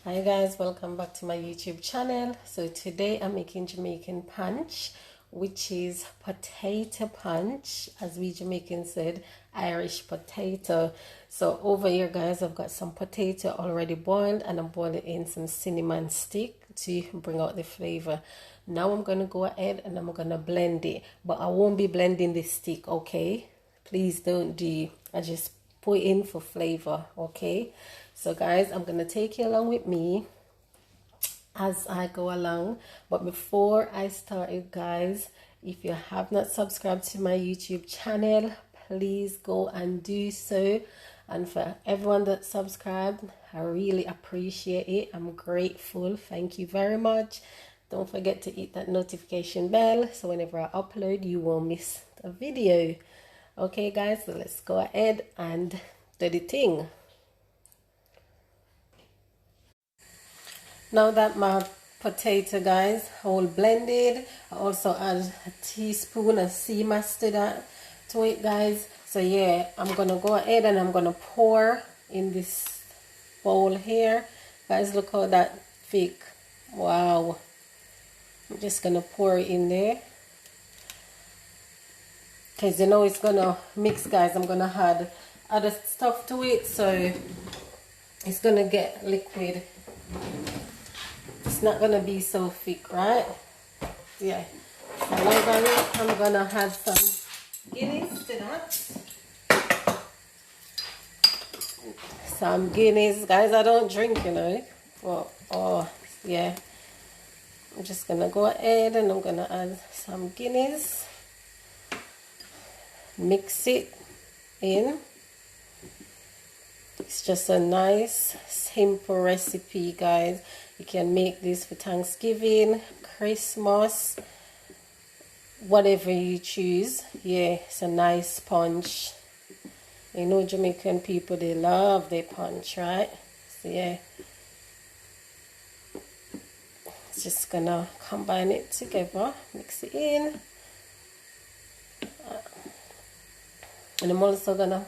Hi guys, welcome back to my YouTube channel. So today I'm making Jamaican punch, which is potato punch, as we Jamaicans said, Irish potato. So over here guys, I've got some potato already boiled and I'm boiling in some cinnamon stick to bring out the flavor. Now I'm going to go ahead and I'm going to blend it, but I won't be blending the stick, okay? Please don't do. I just put in for flavor, okay? So guys, I'm gonna take you along with me as I go along. But before I start it guys, if you have not subscribed to my YouTube channel, please go and do so. And for everyone that subscribed, I really appreciate it. I'm grateful. Thank you very much. Don't forget to hit that notification bell so whenever I upload you won't miss a video. Okay guys, so let's go ahead and do the thing. Now that my potato guys all blended, I also add a teaspoon of sea mustard to it guys. So yeah, I'm gonna go ahead and I'm gonna pour in this bowl here. Guys, look how that thick. Wow. I'm just gonna pour it in there. Because you know it's gonna mix guys. I'm gonna add other stuff to it, so it's gonna get liquid. It's not gonna be so thick, right? Yeah. So now I'm gonna add some Guinness to that. Some Guinness, guys. I don't drink, you know. Well, oh yeah. I'm just gonna go ahead and I'm gonna add some Guinness. Mix it in. It's just a nice simple recipe guys. You can make this for Thanksgiving, Christmas, whatever you choose. Yeah, it's a nice punch. You know Jamaican people, they love their punch, right? So yeah, it's just gonna combine it together, mix it in. And I'm also gonna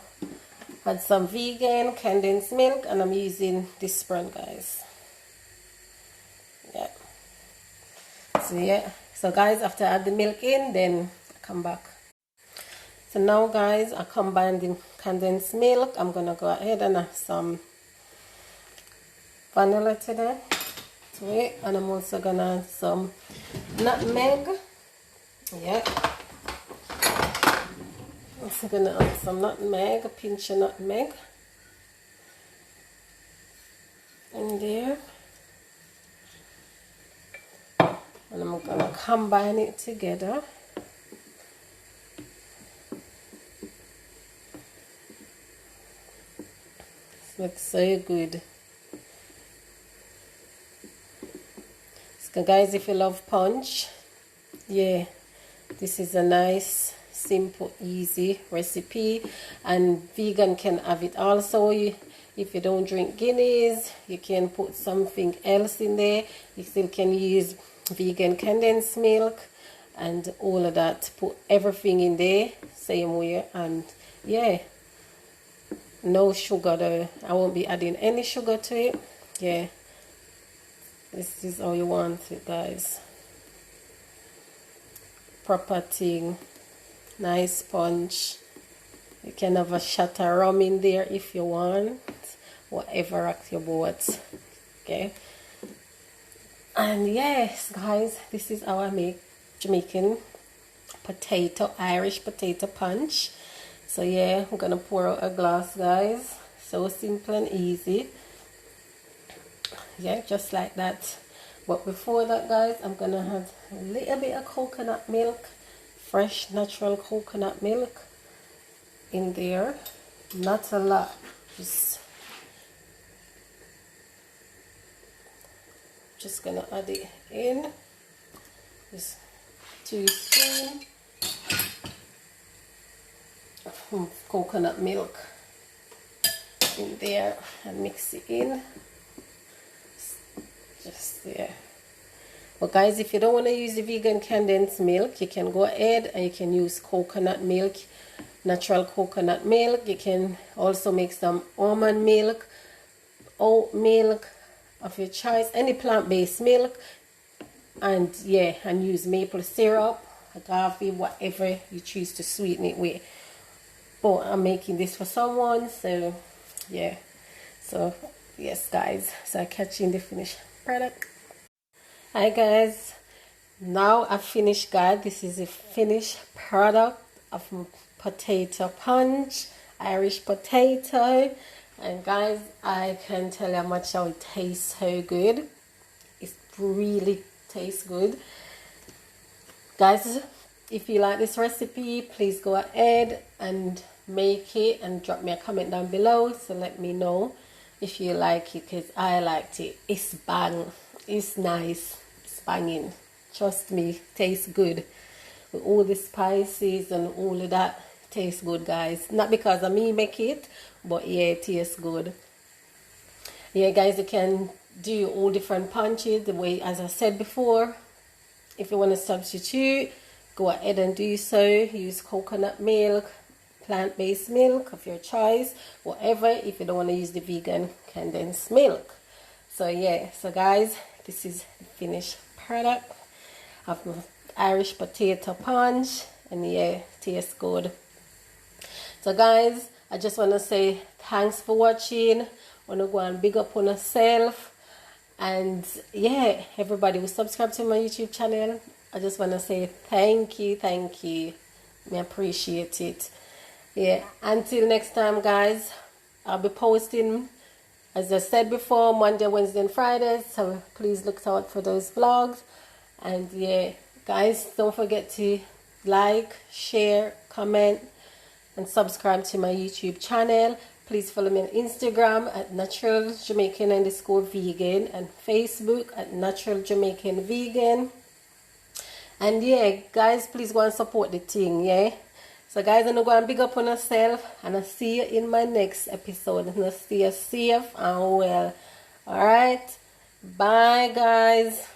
add some vegan condensed milk, and I'm using this brand guys. Yeah. So yeah. So guys, after I add the milk in, then I come back. So now guys, I combine the condensed milk. I'm gonna go ahead and add some vanilla to it, and I'm also gonna add some nutmeg. Yeah. Also gonna add some nutmeg, a pinch of nutmeg in there, and I'm gonna combine it together. This looks so good. So guys, if you love punch, yeah, this is a nice simple easy recipe, and vegan can have it also. If you don't drink Guinness, you can put something else in there. You still can use vegan condensed milk and all of that. Put everything in there same way, and yeah, no sugar though. I won't be adding any sugar to it. Yeah, this is how you want it guys. Proper thing. Nice punch. You can have a shot of rum in there if you want, whatever rocks your boat. Okay, and yes guys, this is how I make Jamaican potato, Irish potato punch. So yeah, I'm gonna pour out a glass guys. So simple and easy. Yeah, just like that. But before that guys, I'm gonna have a little bit of coconut milk, fresh natural coconut milk in there. Not a lot, just gonna add it in. Just 2 spoons of coconut milk in there and mix it in. Just there. But guys, if you don't want to use the vegan condensed milk, you can go ahead and you can use coconut milk, natural coconut milk. You can also make some almond milk, oat milk, of your choice, any plant-based milk, and yeah, and use maple syrup, agave, whatever you choose to sweeten it with. But I'm making this for someone, so yeah. So yes guys, so I'll catch you in the finished product. Hi guys, now I've finished, guys. This is the finished product of potato punch, Irish potato. And guys, I can tell you how much how it tastes so good. It really tastes good. Guys, if you like this recipe, please go ahead and make it and drop me a comment down below. So let me know if you like it, because I liked it. It's bang. It's nice. It's banging. Trust me, tastes good. With all the spices and all of that, tastes good, guys. Not because of me make it, but yeah, it tastes good. Yeah guys, you can do all different punches the way, as I said before. If you want to substitute, go ahead and do so. Use coconut milk, plant-based milk of your choice, whatever, if you don't want to use the vegan condensed milk. So yeah, so guys, this is the finished product of my Irish potato punch, and yeah, tastes good. So guys, I just want to say thanks for watching. I want to go and big up on yourself. And yeah, everybody who subscribe to my YouTube channel, I just want to say thank you. I appreciate it. Yeah, until next time guys, I'll be posting, as I said before, Monday, Wednesday and Fridays, so please look out for those vlogs. And yeah guys, don't forget to like, share, comment and subscribe to my YouTube channel. Please follow me on Instagram at Natural Jamaican _vegan and Facebook at Natural Jamaican Vegan. And yeah guys, please go and support the thing, yeah. So guys, I'm going to go and big up on yourself, and I'll see you in my next episode. And I'll stay safe and well. Alright, bye guys.